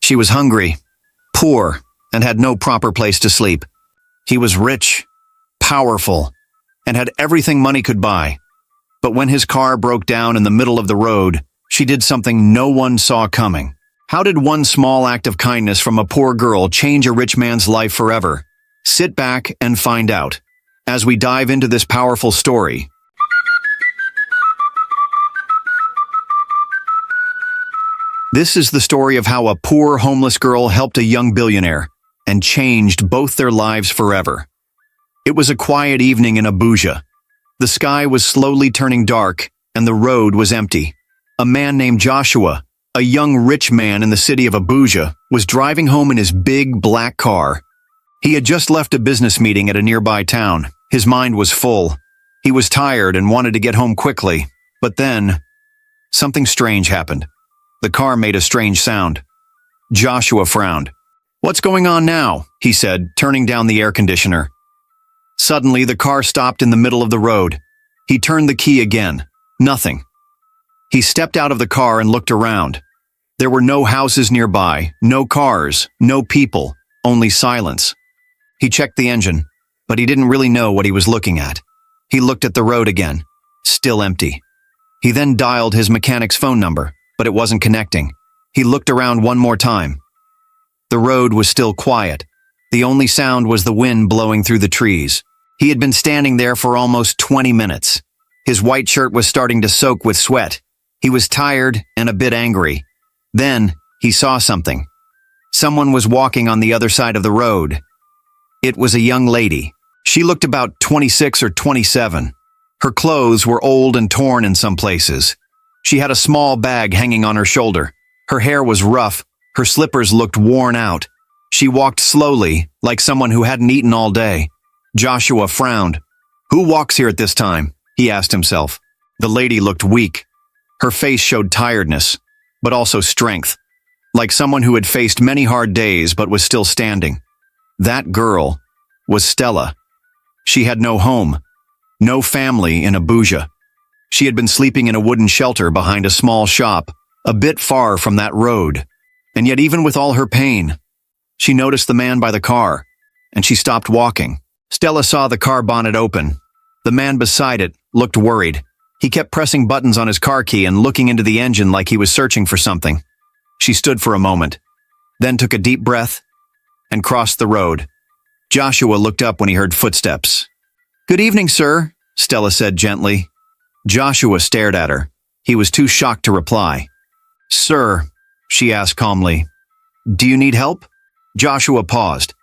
She was hungry, poor, and had no proper place to sleep. He was rich, powerful, and had everything money could buy. But when his car broke down in the middle of the road, she did something no one saw coming. How did one small act of kindness from a poor girl change a rich man's life forever? Sit back and find out as we dive into this powerful story. This is the story of how a poor homeless girl helped a young billionaire and changed both their lives forever. It was a quiet evening in Abuja. The sky was slowly turning dark and the road was empty. A man named Joshua, a young rich man in the city of Abuja, was driving home in his big black car. He had just left a business meeting at a nearby town. His mind was full. He was tired and wanted to get home quickly. But then, something strange happened. The car made a strange sound. Joshua frowned. "What's going on now?" he said, turning down the air conditioner. Suddenly, the car stopped in the middle of the road. He turned the key again. Nothing. He stepped out of the car and looked around. There were no houses nearby, no cars, no people, only silence. He checked the engine, but he didn't really know what he was looking at. He looked at the road again, still empty. He then dialed his mechanic's phone number, but it wasn't connecting. He looked around one more time. The road was still quiet. The only sound was the wind blowing through the trees. He had been standing there for almost 20 minutes. His white shirt was starting to soak with sweat. He was tired and a bit angry. Then, he saw something. Someone was walking on the other side of the road. It was a young lady. She looked about 26 or 27. Her clothes were old and torn in some places. She had a small bag hanging on her shoulder. Her hair was rough. Her slippers looked worn out. She walked slowly, like someone who hadn't eaten all day. Joshua frowned. "Who walks here at this time?" he asked himself. The lady looked weak. Her face showed tiredness, but also strength, like someone who had faced many hard days but was still standing. That girl was Stella. She had no home, no family in Abuja. She had been sleeping in a wooden shelter behind a small shop, a bit far from that road. And yet even with all her pain, she noticed the man by the car, and she stopped walking. Stella saw the car bonnet open. The man beside it looked worried. He kept pressing buttons on his car key and looking into the engine like he was searching for something. She stood for a moment, then took a deep breath and crossed the road. Joshua looked up when he heard footsteps. "Good evening, sir," Stella said gently. Joshua stared at her. He was too shocked to reply. "Sir," she asked calmly, "do you need help?" Joshua paused.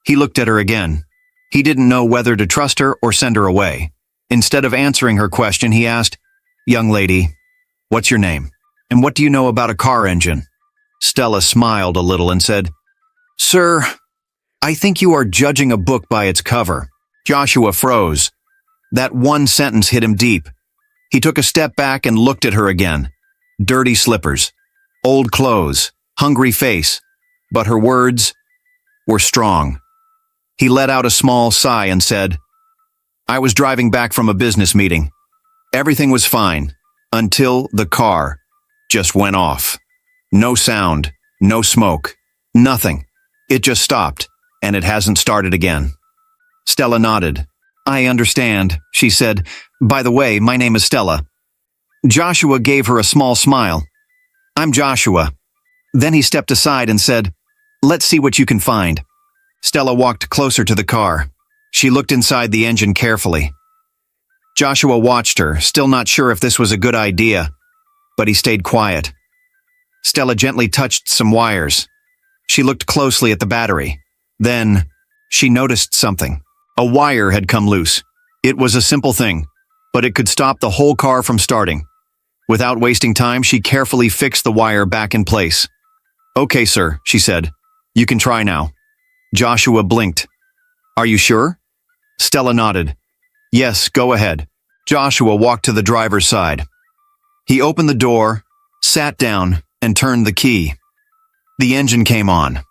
He looked at her again. He didn't know whether to trust her or send her away. Instead of answering her question, he asked, "Young lady, what's your name? And what do you know about a car engine?" Stella smiled a little and said, "Sir, I think you are judging a book by its cover." Joshua froze. That one sentence hit him deep. He took a step back and looked at her again. Dirty slippers, old clothes, hungry face, but her words were strong. He let out a small sigh and said, "I was driving back from a business meeting. Everything was fine until the car just went off. No sound, no smoke, nothing. It just stopped, and it hasn't started again." Stella nodded. "I understand," she said. "By the way, my name is Stella." Joshua gave her a small smile. "I'm Joshua." Then he stepped aside and said, "Let's see what you can find." Stella walked closer to the car. She looked inside the engine carefully. Joshua watched her, still not sure if this was a good idea, but he stayed quiet. Stella gently touched some wires. She looked closely at the battery. Then, she noticed something. A wire had come loose. It was a simple thing, but it could stop the whole car from starting. Without wasting time, she carefully fixed the wire back in place. "Okay, sir," she said. "You can try now." Joshua blinked. "Are you sure?" Stella nodded. "Yes, go ahead." Joshua walked to the driver's side. He opened the door, sat down, and turned the key. The engine came on.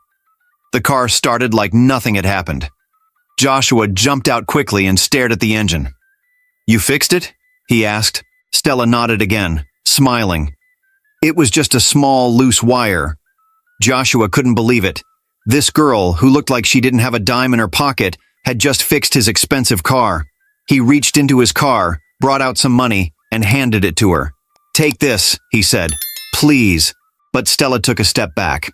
The car started like nothing had happened. Joshua jumped out quickly and stared at the engine. "You fixed it?" he asked. Stella nodded again, smiling. "It was just a small, loose wire." Joshua couldn't believe it. This girl, who looked like she didn't have a dime in her pocket, had just fixed his expensive car. He reached into his car, brought out some money, and handed it to her. "Take this," he said. "Please." But Stella took a step back.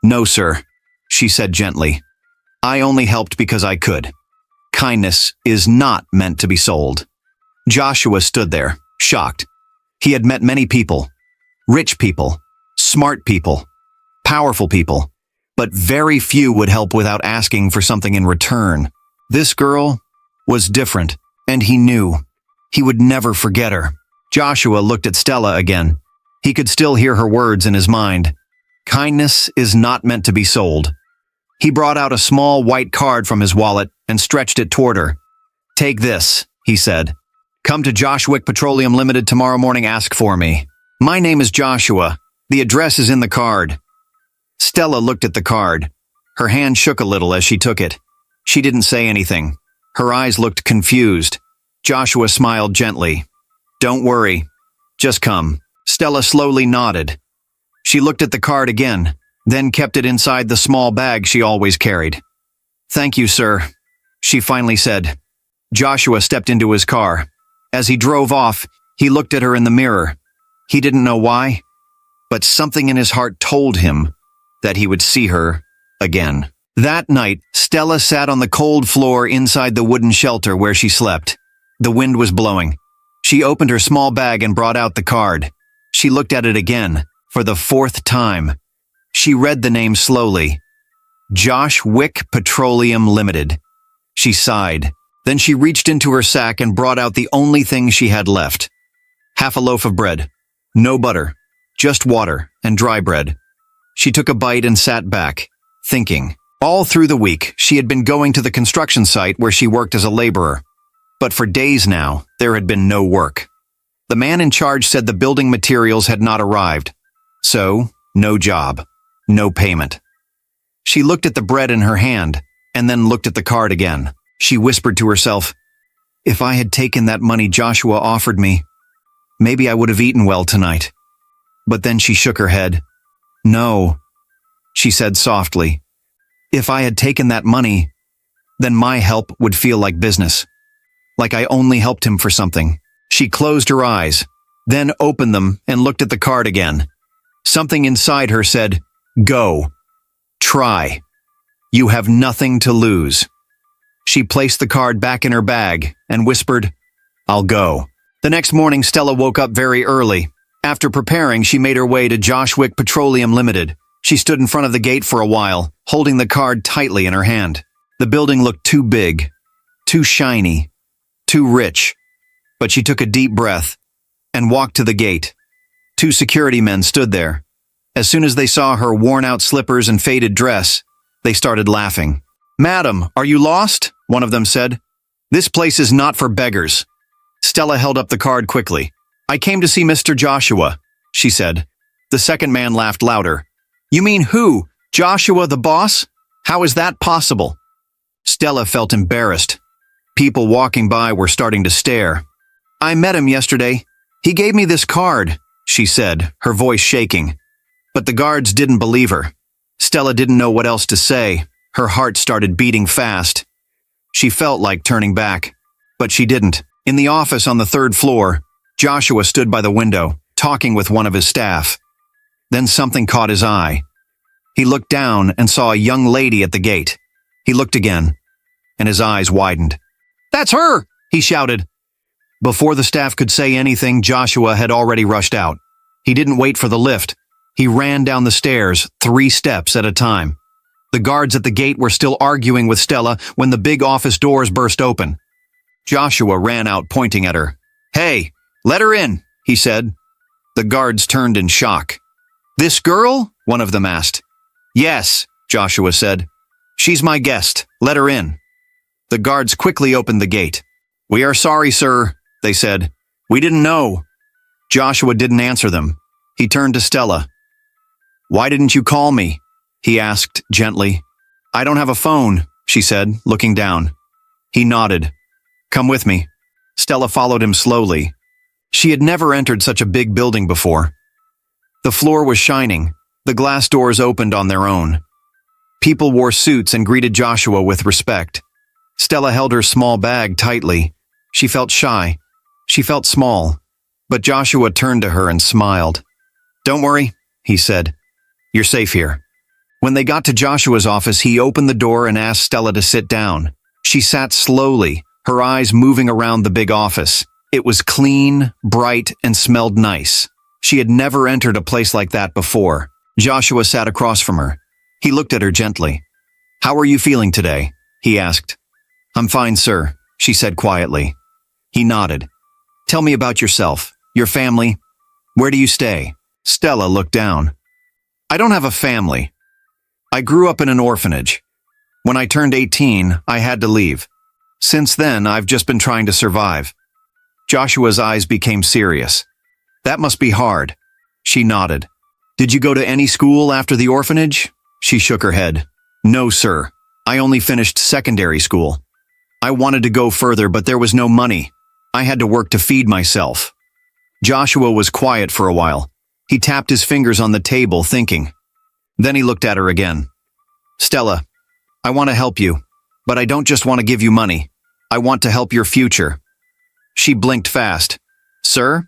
"No, sir," she said gently. "I only helped because I could. Kindness is not meant to be sold." Joshua stood there, shocked. He had met many people. Rich people, smart people, powerful people. But very few would help without asking for something in return. This girl was different, and he knew. He would never forget her. Joshua looked at Stella again. He could still hear her words in his mind. Kindness is not meant to be sold. He brought out a small white card from his wallet and stretched it toward her. "Take this," he said. "Come to Joshwick Petroleum Limited tomorrow morning, ask for me. My name is Joshua. The address is in the card." Stella looked at the card. Her hand shook a little as she took it. She didn't say anything. Her eyes looked confused. Joshua smiled gently. "Don't worry. Just come." Stella slowly nodded. She looked at the card again, then kept it inside the small bag she always carried. "Thank you, sir," she finally said. Joshua stepped into his car. As he drove off, he looked at her in the mirror. He didn't know why, but something in his heart told him that he would see her again. That night, Stella sat on the cold floor inside the wooden shelter where she slept. The wind was blowing. She opened her small bag and brought out the card. She looked at it again, for the 4th time. She read the name slowly. Joshwick Petroleum Limited. She sighed. Then she reached into her sack and brought out the only thing she had left. Half a loaf of bread. No butter. Just water and dry bread. She took a bite and sat back, thinking. All through the week, she had been going to the construction site where she worked as a laborer. But for days now, there had been no work. The man in charge said the building materials had not arrived. So, no job. No payment. She looked at the bread in her hand, and then looked at the card again. She whispered to herself, "If I had taken that money Joshua offered me, maybe I would have eaten well tonight." But then she shook her head. "No," she said softly. "If I had taken that money, then my help would feel like business. Like I only helped him for something." She closed her eyes, then opened them and looked at the card again. Something inside her said, "Go. Try. You have nothing to lose." She placed the card back in her bag and whispered, "I'll go." The next morning, Stella woke up very early. After preparing, she made her way to Joshwick Petroleum Limited. She stood in front of the gate for a while, holding the card tightly in her hand. The building looked too big, too shiny, too rich. But she took a deep breath and walked to the gate. 2 security men stood there. As soon as they saw her worn-out slippers and faded dress, they started laughing. "Madam, are you lost?" one of them said. "This place is not for beggars." Stella held up the card quickly. "I came to see Mr. Joshua," she said. The second man laughed louder. "You mean who? Joshua the boss? How is that possible?" Stella felt embarrassed. People walking by were starting to stare. "I met him yesterday. He gave me this card," she said, her voice shaking. But the guards didn't believe her. Stella didn't know what else to say. Her heart started beating fast. She felt like turning back, but she didn't. In the office on the 3rd floor, Joshua stood by the window, talking with one of his staff. Then something caught his eye. He looked down and saw a young lady at the gate. He looked again, and his eyes widened. "That's her!" he shouted. Before the staff could say anything, Joshua had already rushed out. He didn't wait for the lift. He ran down the stairs, 3 steps at a time. The guards at the gate were still arguing with Stella when the big office doors burst open. Joshua ran out, pointing at her. "Hey, let her in," he said. The guards turned in shock. "This girl?" one of them asked. "Yes," Joshua said. "She's my guest. Let her in." The guards quickly opened the gate. "We are sorry, sir," they said. "We didn't know." Joshua didn't answer them. He turned to Stella. "Why didn't you call me?" he asked gently. "I don't have a phone," she said, looking down. He nodded. "Come with me." Stella followed him slowly. She had never entered such a big building before. The floor was shining. The glass doors opened on their own. People wore suits and greeted Joshua with respect. Stella held her small bag tightly. She felt shy. She felt small. But Joshua turned to her and smiled. "Don't worry," he said. "You're safe here." When they got to Joshua's office, he opened the door and asked Stella to sit down. She sat slowly, her eyes moving around the big office. It was clean, bright, and smelled nice. She had never entered a place like that before. Joshua sat across from her. He looked at her gently. "How are you feeling today?" he asked. "I'm fine, sir," she said quietly. He nodded. "Tell me about yourself, your family. Where do you stay?" Stella looked down. "I don't have a family. I grew up in an orphanage. When I turned 18, I had to leave. Since then, I've just been trying to survive." Joshua's eyes became serious. "That must be hard." She nodded. "Did you go to any school after the orphanage?" She shook her head. "No, sir. I only finished secondary school. I wanted to go further, but there was no money. I had to work to feed myself." Joshua was quiet for a while. He tapped his fingers on the table, thinking. Then he looked at her again. "Stella, I want to help you, but I don't just want to give you money. I want to help your future." She blinked fast. "Sir,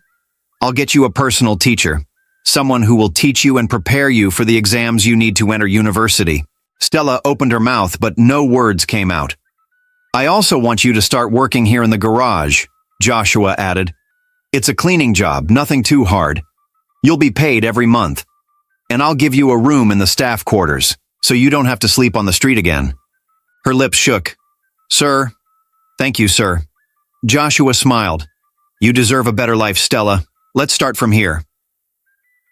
I'll get you a personal teacher, someone who will teach you and prepare you for the exams you need to enter university." Stella opened her mouth, but no words came out. "I also want you to start working here in the garage," Joshua added. "It's a cleaning job, nothing too hard. You'll be paid every month. And I'll give you a room in the staff quarters, so you don't have to sleep on the street again." Her lips shook. "Sir, thank you, sir." Joshua smiled. "You deserve a better life, Stella. Let's start from here."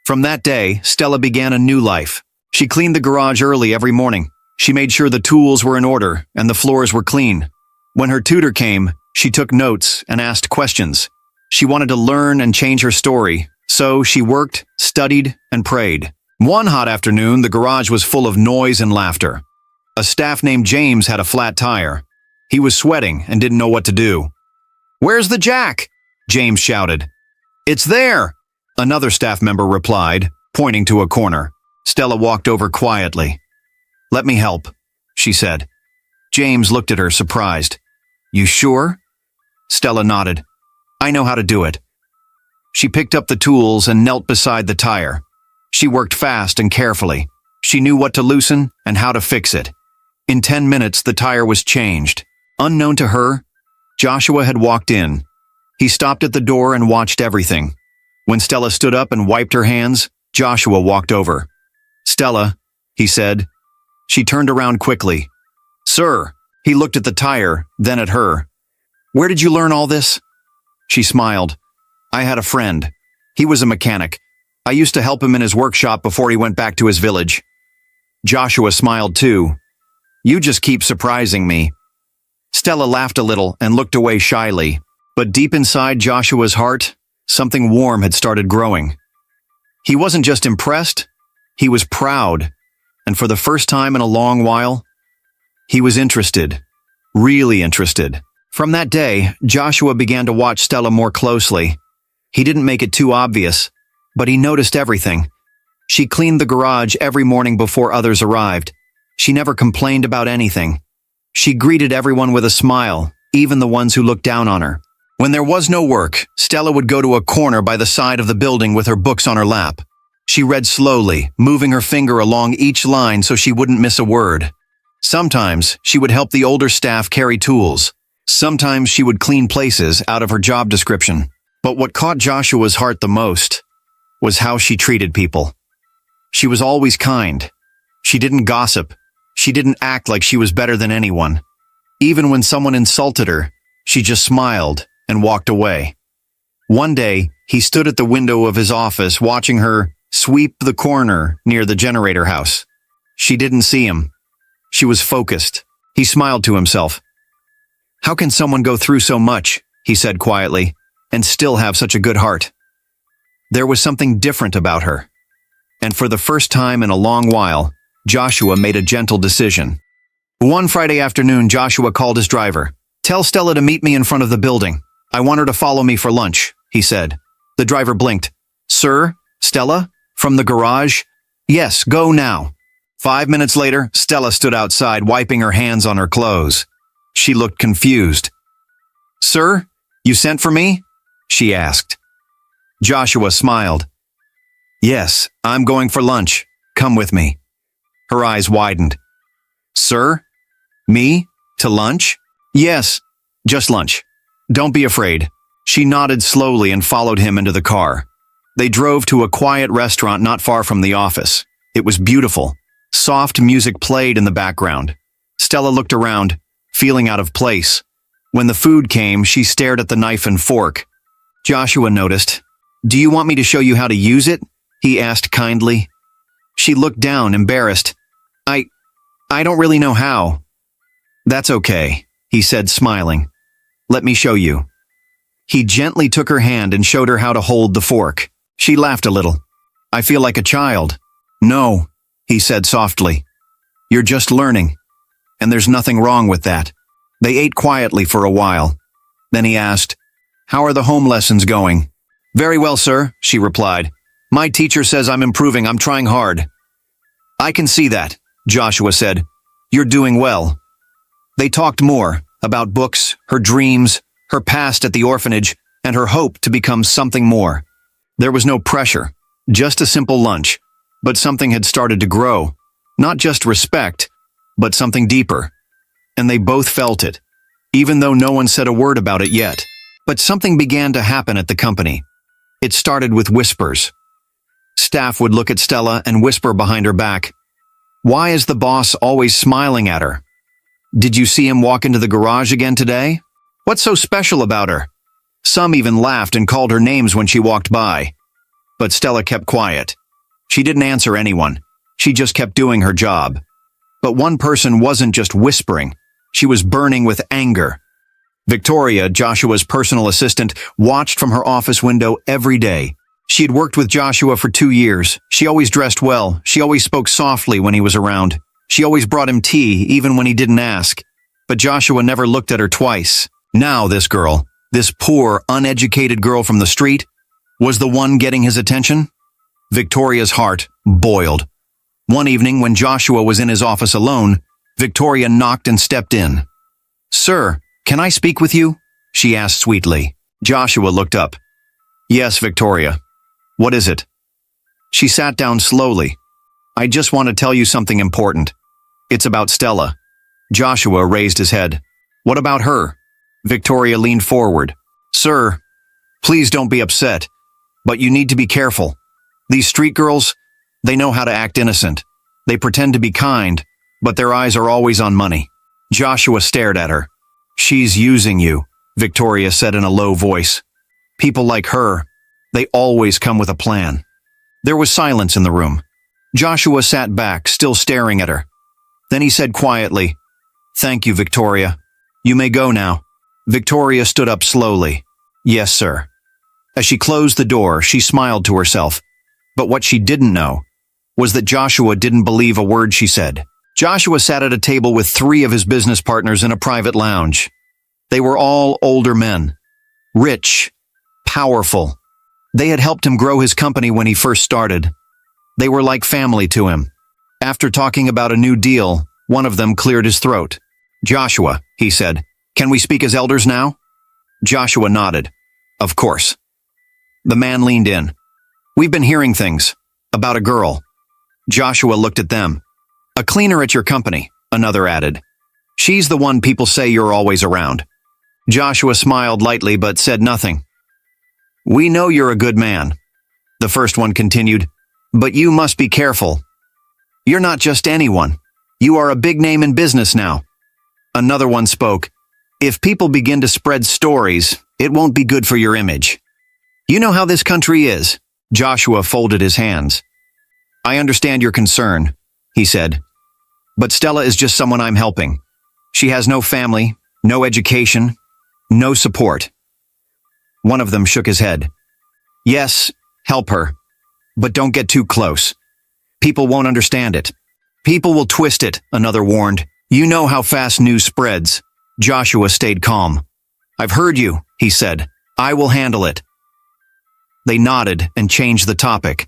From that day, Stella began a new life. She cleaned the garage early every morning. She made sure the tools were in order and the floors were clean. When her tutor came, she took notes and asked questions. She wanted to learn and change her story, so she worked, studied, and prayed. One hot afternoon, the garage was full of noise and laughter. A staff named James had a flat tire. He was sweating and didn't know what to do. "Where's the jack?" James shouted. "It's there," another staff member replied, pointing to a corner. Stella walked over quietly. "Let me help," she said. James looked at her, surprised. "You sure?" Stella nodded. "I know how to do it." She picked up the tools and knelt beside the tire. She worked fast and carefully. She knew what to loosen and how to fix it. In 10 minutes, the tire was changed. Unknown to her, Joshua had walked in. He stopped at the door and watched everything. When Stella stood up and wiped her hands, Joshua walked over. "Stella," he said. She turned around quickly. "Sir," he looked at the tire, then at her. "Where did you learn all this?" She smiled. "I had a friend. He was a mechanic. I used to help him in his workshop before he went back to his village." Joshua smiled too. "You just keep surprising me." Stella laughed a little and looked away shyly, but deep inside Joshua's heart, something warm had started growing. He wasn't just impressed, he was proud, and for the first time in a long while, he was interested, really interested. From that day, Joshua began to watch Stella more closely. He didn't make it too obvious, but he noticed everything. She cleaned the garage every morning before others arrived. She never complained about anything. She greeted everyone with a smile, even the ones who looked down on her. When there was no work, Stella would go to a corner by the side of the building with her books on her lap. She read slowly, moving her finger along each line so she wouldn't miss a word. Sometimes she would help the older staff carry tools. Sometimes she would clean places out of her job description. But what caught Joshua's heart the most was how she treated people. She was always kind. She didn't gossip. She didn't act like she was better than anyone. Even when someone insulted her, she just smiled and walked away. One day, he stood at the window of his office watching her sweep the corner near the generator house. She didn't see him. She was focused. He smiled to himself. "How can someone go through so much," he said quietly, "and still have such a good heart?" There was something different about her. And for the first time in a long while, Joshua made a gentle decision. One Friday afternoon, Joshua called his driver. "Tell Stella to meet me in front of the building. I want her to follow me for lunch," he said. The driver blinked. "Sir? Stella? From the garage?" Yes, go now. 5 minutes later, Stella stood outside, wiping her hands on her clothes. She looked confused. Sir, you sent for me? She asked. Joshua smiled. Yes, I'm going for lunch. Come with me. Her eyes widened. Sir? Me? To lunch? Yes, just lunch. Don't be afraid. She nodded slowly and followed him into the car. They drove to a quiet restaurant not far from the office. It was beautiful. Soft music played in the background. Stella looked around, feeling out of place. When the food came, she stared at the knife and fork. Joshua noticed. Do you want me to show you how to use it? He asked kindly. She looked down, embarrassed. I don't really know how. That's okay, he said, smiling. Let me show you. He gently took her hand and showed her how to hold the fork. She laughed a little. I feel like a child. No, he said softly. You're just learning. And there's nothing wrong with that. They ate quietly for a while. Then he asked, How are the home lessons going? Very well, sir, she replied. My teacher says I'm improving. I'm trying hard. I can see that, Joshua said. You're doing well. They talked more about books, her dreams, her past at the orphanage, and her hope to become something more. There was no pressure, just a simple lunch, but something had started to grow. Not just respect, but something deeper. And they both felt it, even though no one said a word about it yet. But something began to happen at the company. It started with whispers. Staff would look at Stella and whisper behind her back, Why is the boss always smiling at her? Did you see him walk into the garage again today? What's so special about her? Some even laughed and called her names when she walked by. But Stella kept quiet. She didn't answer anyone. She just kept doing her job. But one person wasn't just whispering. She was burning with anger. Victoria, Joshua's personal assistant, watched from her office window every day. She had worked with Joshua for 2 years. She always dressed well. She always spoke softly when he was around. She always brought him tea, even when he didn't ask. But Joshua never looked at her twice. Now this girl, this poor, uneducated girl from the street, was the one getting his attention? Victoria's heart boiled. One evening, when Joshua was in his office alone, Victoria knocked and stepped in. Sir, can I speak with you? She asked sweetly. Joshua looked up. Yes, Victoria. What is it? She sat down slowly. I just want to tell you something important. It's about Stella. Joshua raised his head. What about her? Victoria leaned forward. Sir, please don't be upset, but you need to be careful. These street girls, they know how to act innocent. They pretend to be kind, but their eyes are always on money. Joshua stared at her. She's using you, Victoria said in a low voice. People like her, they always come with a plan. There was silence in the room. Joshua sat back, still staring at her. Then he said quietly, Thank you, Victoria. You may go now. Victoria stood up slowly. Yes, sir. As she closed the door, she smiled to herself. But what she didn't know was that Joshua didn't believe a word she said. Joshua sat at a table with 3 of his business partners in a private lounge. They were all older men. Rich. Powerful. They had helped him grow his company when he first started. They were like family to him. After talking about a new deal, one of them cleared his throat. Joshua, he said, can we speak as elders now? Joshua nodded. Of course. The man leaned in. We've been hearing things about a girl. Joshua looked at them. A cleaner at your company, another added. She's the one people say you're always around. Joshua smiled lightly but said nothing. We know you're a good man. The first one continued. But you must be careful. You're not just anyone. You are a big name in business now. Another one spoke. If people begin to spread stories, it won't be good for your image. You know how this country is. Joshua folded his hands. I understand your concern, he said. But Stella is just someone I'm helping. She has no family, no education, no support. One of them shook his head. Yes, help her. But don't get too close. People won't understand it. People will twist it, another warned. You know how fast news spreads. Joshua stayed calm. I've heard you, he said. I will handle it. They nodded and changed the topic.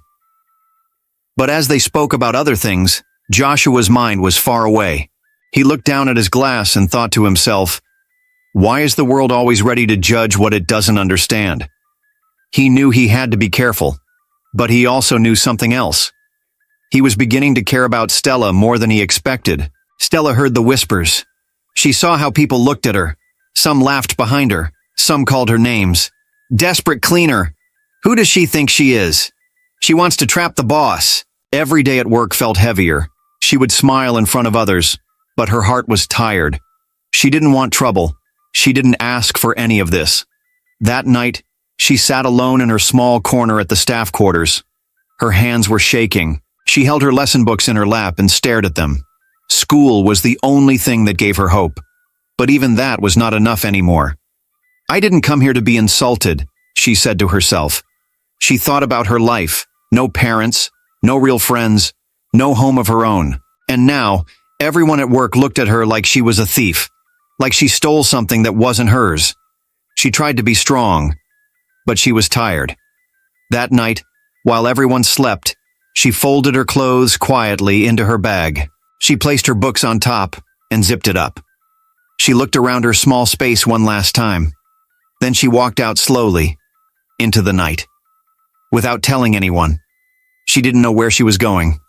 But as they spoke about other things, Joshua's mind was far away. He looked down at his glass and thought to himself, why is the world always ready to judge what it doesn't understand? He knew he had to be careful, but he also knew something else. He was beginning to care about Stella more than he expected. Stella heard the whispers. She saw how people looked at her. Some laughed behind her. Some called her names. Desperate cleaner. Who does she think she is? She wants to trap the boss. Every day at work felt heavier. She would smile in front of others, but her heart was tired. She didn't want trouble. She didn't ask for any of this. That night, she sat alone in her small corner at the staff quarters. Her hands were shaking. She held her lesson books in her lap and stared at them. School was the only thing that gave her hope. But even that was not enough anymore. I didn't come here to be insulted, she said to herself. She thought about her life. No parents, no real friends, no home of her own. And now, everyone at work looked at her like she was a thief, like she stole something that wasn't hers. She tried to be strong, but she was tired. That night, while everyone slept, she folded her clothes quietly into her bag. She placed her books on top and zipped it up. She looked around her small space one last time. Then she walked out slowly into the night. Without telling anyone. She didn't know where she was going.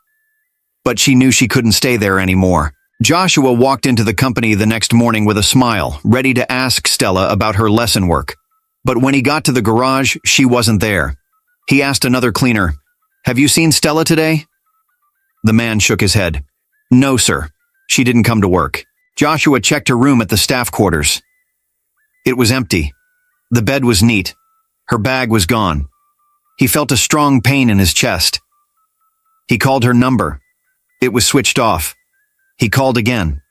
But she knew she couldn't stay there anymore. Joshua walked into the company the next morning with a smile, ready to ask Stella about her lesson work. But when he got to the garage, she wasn't there. He asked another cleaner, "Have you seen Stella today?" The man shook his head. "No, sir. She didn't come to work." Joshua checked her room at the staff quarters. It was empty. The bed was neat. Her bag was gone. He felt a strong pain in his chest. He called her number. It was switched off. He called again.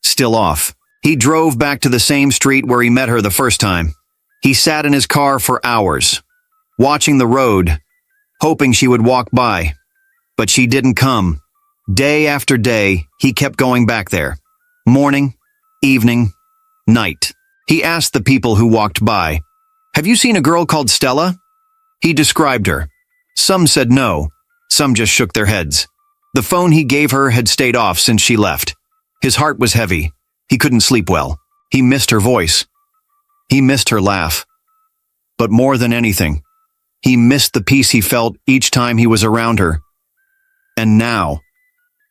Still off. He drove back to the same street where he met her the first time. He sat in his car for hours, watching the road, hoping she would walk by. But she didn't come. Day after day, he kept going back there. Morning, evening, night. He asked the people who walked by, "Have you seen a girl called Stella?" He described her. Some said no. Some just shook their heads. The phone he gave her had stayed off since she left. His heart was heavy. He couldn't sleep well. He missed her voice. He missed her laugh. But more than anything, he missed the peace he felt each time he was around her. And now,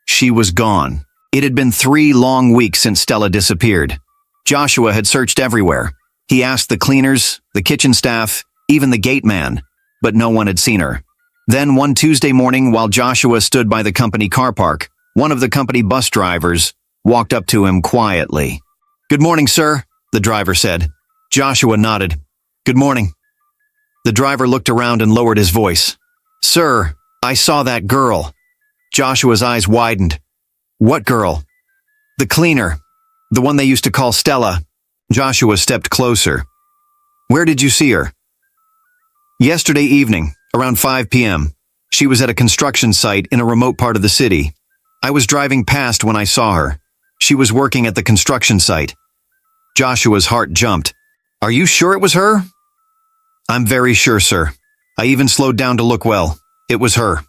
she was gone. It had been 3 long weeks since Stella disappeared. Joshua had searched everywhere. He asked the cleaners, the kitchen staff, even the gate man, but no one had seen her. Then one Tuesday morning, while Joshua stood by the company car park, one of the company bus drivers walked up to him quietly. "Good morning, sir," the driver said. Joshua nodded. "Good morning." The driver looked around and lowered his voice. "Sir, I saw that girl." Joshua's eyes widened. "What girl?" "The cleaner. The one they used to call Stella." Joshua stepped closer. "Where did you see her?" "Yesterday evening, around 5 p.m. She was at a construction site in a remote part of the city. I was driving past when I saw her. She was working at the construction site." Joshua's heart jumped. "Are you sure it was her?" "I'm very sure, sir. I even slowed down to look well. It was her."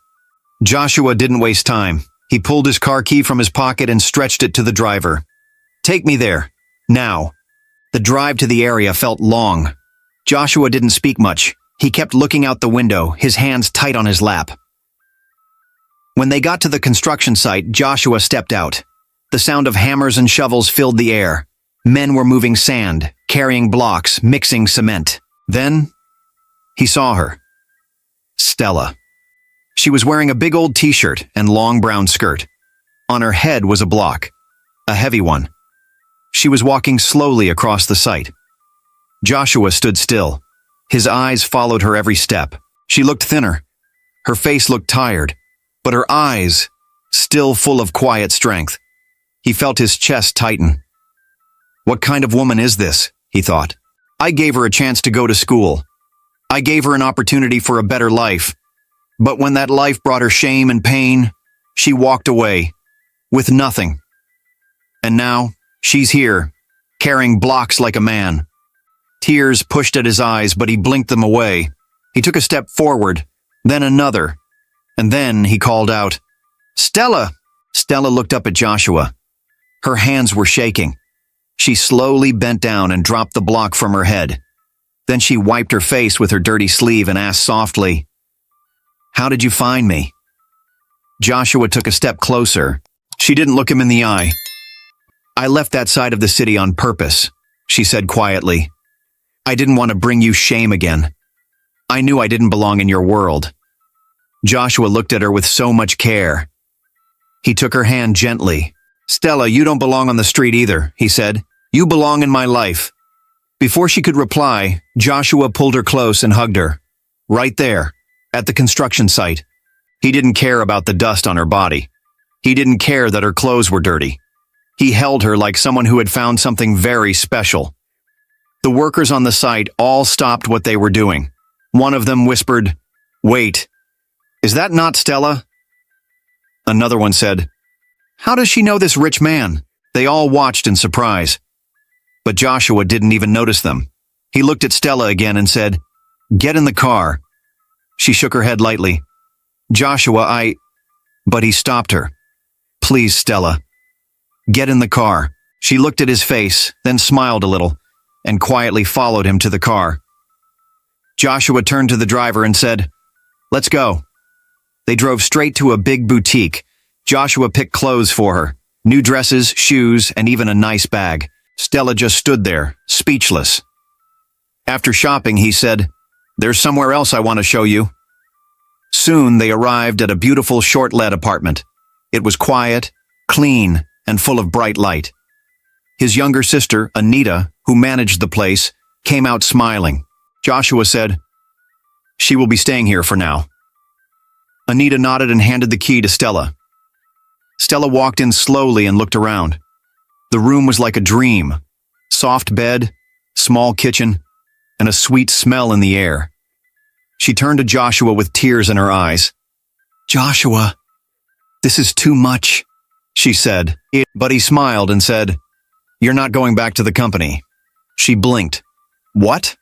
Joshua didn't waste time. He pulled his car key from his pocket and stretched it to the driver. "Take me there. Now." The drive to the area felt long. Joshua didn't speak much. He kept looking out the window, his hands tight on his lap. When they got to the construction site, Joshua stepped out. The sound of hammers and shovels filled the air. Men were moving sand, carrying blocks, mixing cement. Then, he saw her. Stella. She was wearing a big old t-shirt and long brown skirt. On her head was a block, a heavy one. She was walking slowly across the site. Joshua stood still. His eyes followed her every step. She looked thinner. Her face looked tired, but her eyes, still full of quiet strength. He felt his chest tighten. "What kind of woman is this?" he thought. "I gave her a chance to go to school. I gave her an opportunity for a better life. But when that life brought her shame and pain, she walked away, with nothing. And now, she's here, carrying blocks like a man." Tears pushed at his eyes, but he blinked them away. He took a step forward, then another. And then he called out, "Stella!" Stella looked up at Joshua. Her hands were shaking. She slowly bent down and dropped the block from her head. Then she wiped her face with her dirty sleeve and asked softly, "How did you find me?" Joshua took a step closer. She didn't look him in the eye. "I left that side of the city on purpose," she said quietly. "I didn't want to bring you shame again. I knew I didn't belong in your world." Joshua looked at her with so much care. He took her hand gently. "Stella, you don't belong on the street either," he said. "You belong in my life." Before she could reply, Joshua pulled her close and hugged her. Right there, at the construction site. He didn't care about the dust on her body. He didn't care that her clothes were dirty. He held her like someone who had found something very special. The workers on the site all stopped what they were doing. One of them whispered, "Wait, is that not Stella?" Another one said, "How does she know this rich man?" They all watched in surprise. But Joshua didn't even notice them. He looked at Stella again and said, "Get in the car." She shook her head lightly. "Joshua, But he stopped her. "Please, Stella. Get in the car." She looked at his face, then smiled a little, and quietly followed him to the car. Joshua turned to the driver and said, "Let's go." They drove straight to a big boutique. Joshua picked clothes for her, new dresses, shoes, and even a nice bag. Stella just stood there, speechless. After shopping, he said, "There's somewhere else I want to show you." Soon they arrived at a beautiful short-let apartment. It was quiet, clean, and full of bright light. His younger sister, Anita, who managed the place, came out smiling. Joshua said, "She will be staying here for now." Anita nodded and handed the key to Stella. Stella walked in slowly and looked around. The room was like a dream. Soft bed, small kitchen, and a sweet smell in the air. She turned to Joshua with tears in her eyes. "Joshua, this is too much," she said. But he smiled and said, "You're not going back to the company." She blinked. "What?"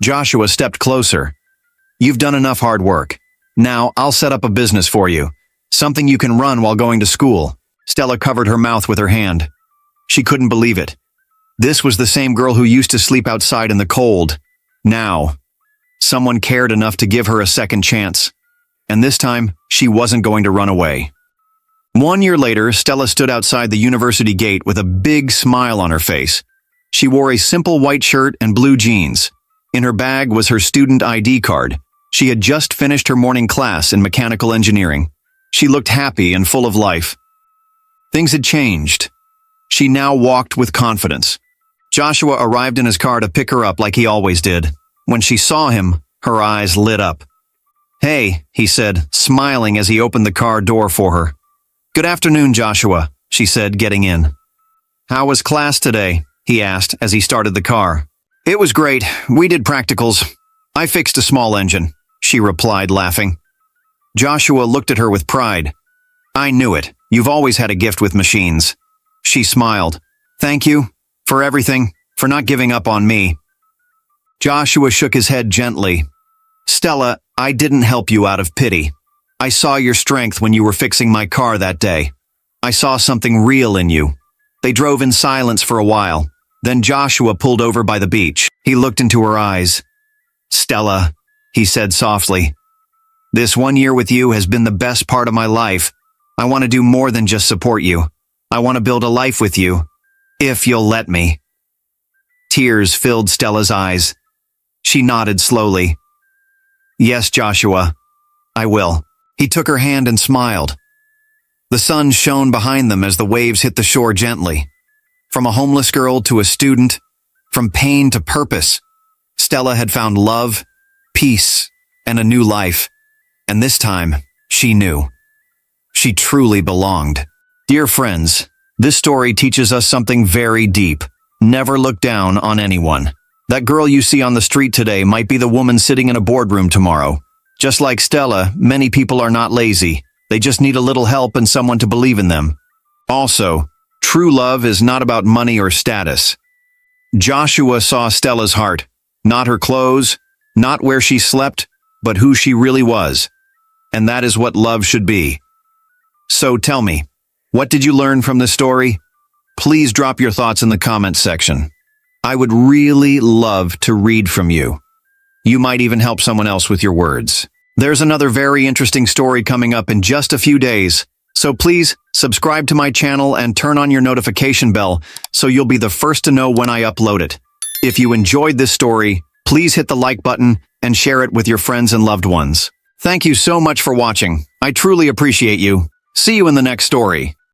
Joshua stepped closer. "You've done enough hard work. Now I'll set up a business for you. Something you can run while going to school." Stella covered her mouth with her hand. She couldn't believe it. This was the same girl who used to sleep outside in the cold. Now, someone cared enough to give her a second chance. And this time, she wasn't going to run away. 1 year later, Stella stood outside the university gate with a big smile on her face. She wore a simple white shirt and blue jeans. In her bag was her student ID card. She had just finished her morning class in mechanical engineering. She looked happy and full of life. Things had changed. She now walked with confidence. Joshua arrived in his car to pick her up like he always did. When she saw him, her eyes lit up. "Hey," he said, smiling as he opened the car door for her. "Good afternoon, Joshua," she said, getting in. "How was class today?" he asked as he started the car. "It was great. We did practicals. I fixed a small engine," she replied, laughing. Joshua looked at her with pride. "I knew it. You've always had a gift with machines." She smiled. "Thank you for everything, for not giving up on me." Joshua shook his head gently. "Stella, I didn't help you out of pity. I saw your strength when you were fixing my car that day. I saw something real in you." They drove in silence for a while. Then Joshua pulled over by the beach. He looked into her eyes. "Stella," he said softly, "this 1 year with you has been the best part of my life. I want to do more than just support you. I want to build a life with you, if you'll let me." Tears filled Stella's eyes. She nodded slowly. "Yes, Joshua, I will." He took her hand and smiled. The sun shone behind them as the waves hit the shore gently. From a homeless girl to a student, from pain to purpose, Stella had found love, peace, and a new life. And this time, she knew. She truly belonged. Dear friends, this story teaches us something very deep. Never look down on anyone. That girl you see on the street today might be the woman sitting in a boardroom tomorrow. Just like Stella, many people are not lazy. They just need a little help and someone to believe in them. Also, true love is not about money or status. Joshua saw Stella's heart, not her clothes, not where she slept, but who she really was. and that is what love should be. So tell me, what did you learn from this story? Please drop your thoughts in the comments section. I would really love to read from you. You might even help someone else with your words. There's another very interesting story coming up in just a few days, so please subscribe to my channel and turn on your notification bell so you'll be the first to know when I upload it. If you enjoyed this story, please hit the like button and share it with your friends and loved ones. Thank you so much for watching. I truly appreciate you. See you in the next story.